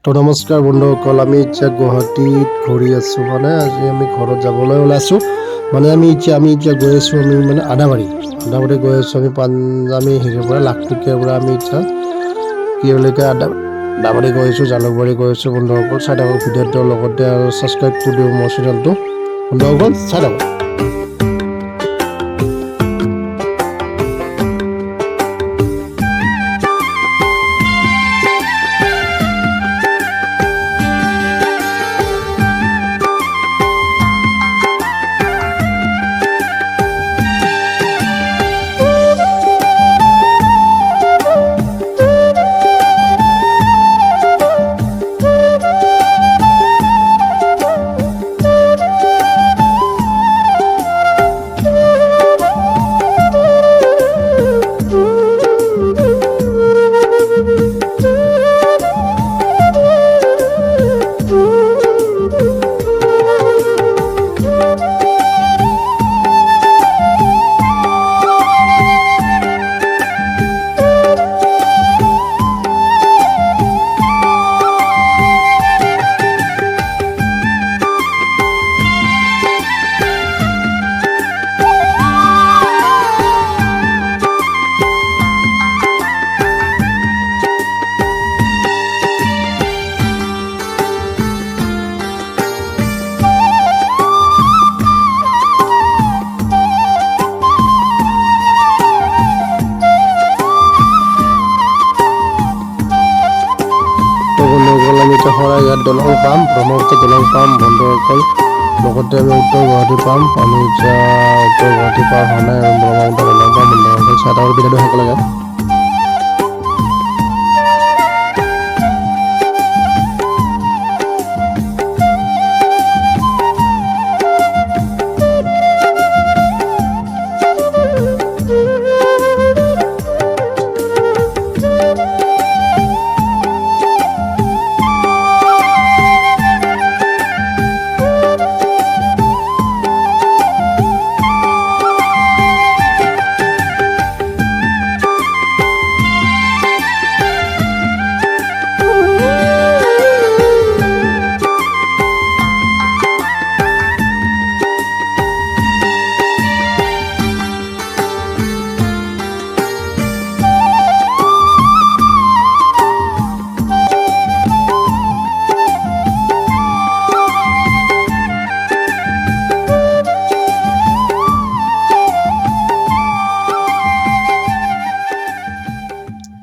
তো নমস্কাৰ বন্ধুসকল, আমি এতিয়া গুৱাহাটীত ঘূৰি আছোঁ। মানে আজি আমি ঘৰত যাবলৈ ওলাইছোঁ। মানে আমি এতিয়া গৈ আছোঁ, আমি মানে আদাবাৰী গৈ আছোঁ। আমি হেৰিৰ পৰা লাখটকীয়াৰ পৰা আমি এতিয়া কি বুলি কয় আদাবাৰী গৈ আছোঁ, জালুকবাৰী গৈ আছোঁ। বন্ধুসকল চাই থাকক ভিডিঅ'টোৰ লগতে আৰু ছাবস্ক্ৰাইব কৰি দিওঁ মোৰ চেনেলটো। বন্ধুসকল চাই থাকক। সৰাইঘাট দলং পাম, ব্ৰহ্মপুত্ৰ দলং পাম বন্ধুসকল। লগতে আমি উত্তৰ গুৱাহাটী পাম। আমি এতিয়া উত্তৰ গুৱাহাটী পাৰ হোৱা নাই আৰু ব্ৰহ্মপুত্ৰ দলং পাম বন্ধুসকল। চাই থাকক ভিডিঅ'টো সকলোকে।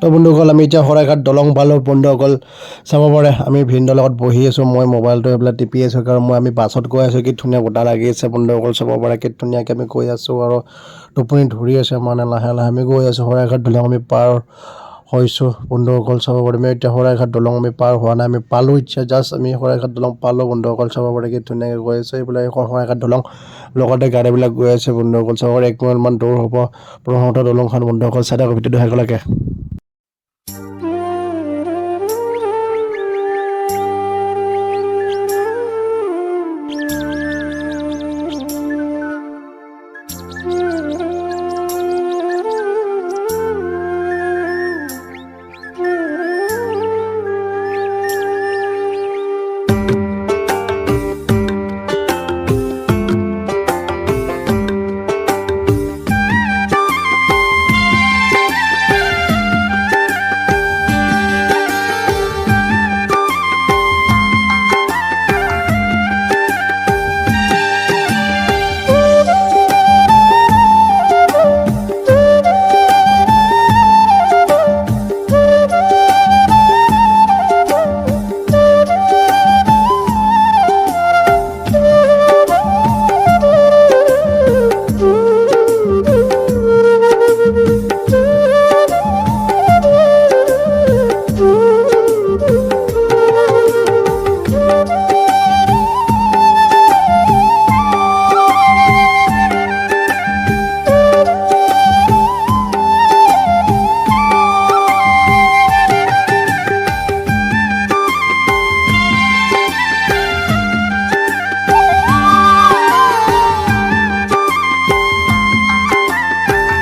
তো বন্ধুসকল আমি এতিয়া সৰাইঘাট দলং পালোঁ বন্ধুসকল। চাব পাৰে আমি ভিনদেউৰ লগত বহি আছোঁ। মই মোবাইলটো এইবিলাক টিপি আছোঁ, কাৰণ আমি বাছত গৈ আছোঁ। কি ধুনীয়া বতাহ লাগি আছে বন্ধুসকল, চাব পাৰে কি ধুনীয়াকৈ আমি গৈ আছোঁ আৰু টোপনি ধৰি আছে। মানে লাহে লাহে আমি গৈ আছোঁ। সৰাইঘাট দলং আমি পাৰ হৈছোঁ বন্ধুসকল, চাব পাৰে। আমি এতিয়া সৰাইঘাট দলং আমি পাৰ হোৱা নাই, আমি পালোঁ এতিয়া জাষ্ট আমি সৰাইঘাট দলং পালোঁ বন্ধুসকল। চাব পাৰে কি ধুনীয়াকৈ গৈ আছে এইবিলাক সৰাইঘাট দলং। লগতে গাড়ীবিলাক গৈ আছে বন্ধুসকল। চাব পাৰে 1 মাইলমান দূৰ হ'ব ব্ৰহ্মপুত্ৰ দলংখন বন্ধুসকল। চাই থাকক ভিডিঅ'টো শেষলৈকে।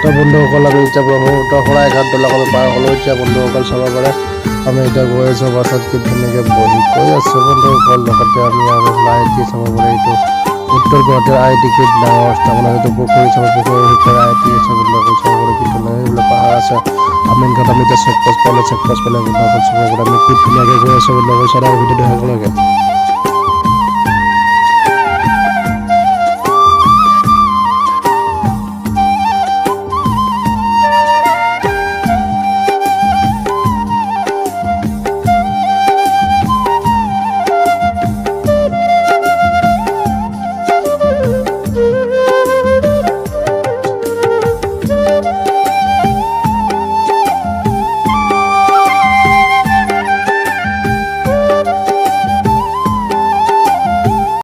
তো বন্ধুসকল আমি এতিয়া ব্ৰহ্মপুত্ৰ সৰাইঘাট দলং পাৰ হ'লোঁ এতিয়া বন্ধুসকল, চাব পাৰে আমি এতিয়া গৈ আছোঁ বাছত কি ধুনীয়াকৈ বহি গৈ আছোঁ বন্ধুসকল লগতে আমি আৰু লাইট দি চাব পাৰে এইটো উত্তৰ গুৱাহাটীৰ IIT গেট ডাঙৰ স্থাপনা যিটো পুখুৰী চাব পুখুৰীৰ ভিতৰত IIT আছে বন্ধুসকল চাব পাৰে কি ধুনীয়া সেইবিলাক পাহাৰ আছে আমি ঘাট আমি এতিয়া চেকপোষ্ট পালে বন্ধুসকল চাব পাৰে আমি কি ধুনীয়াকৈ গৈ আছোঁ বন্ধুসকল চাই ভিডিঅ'টো শেষ লাগে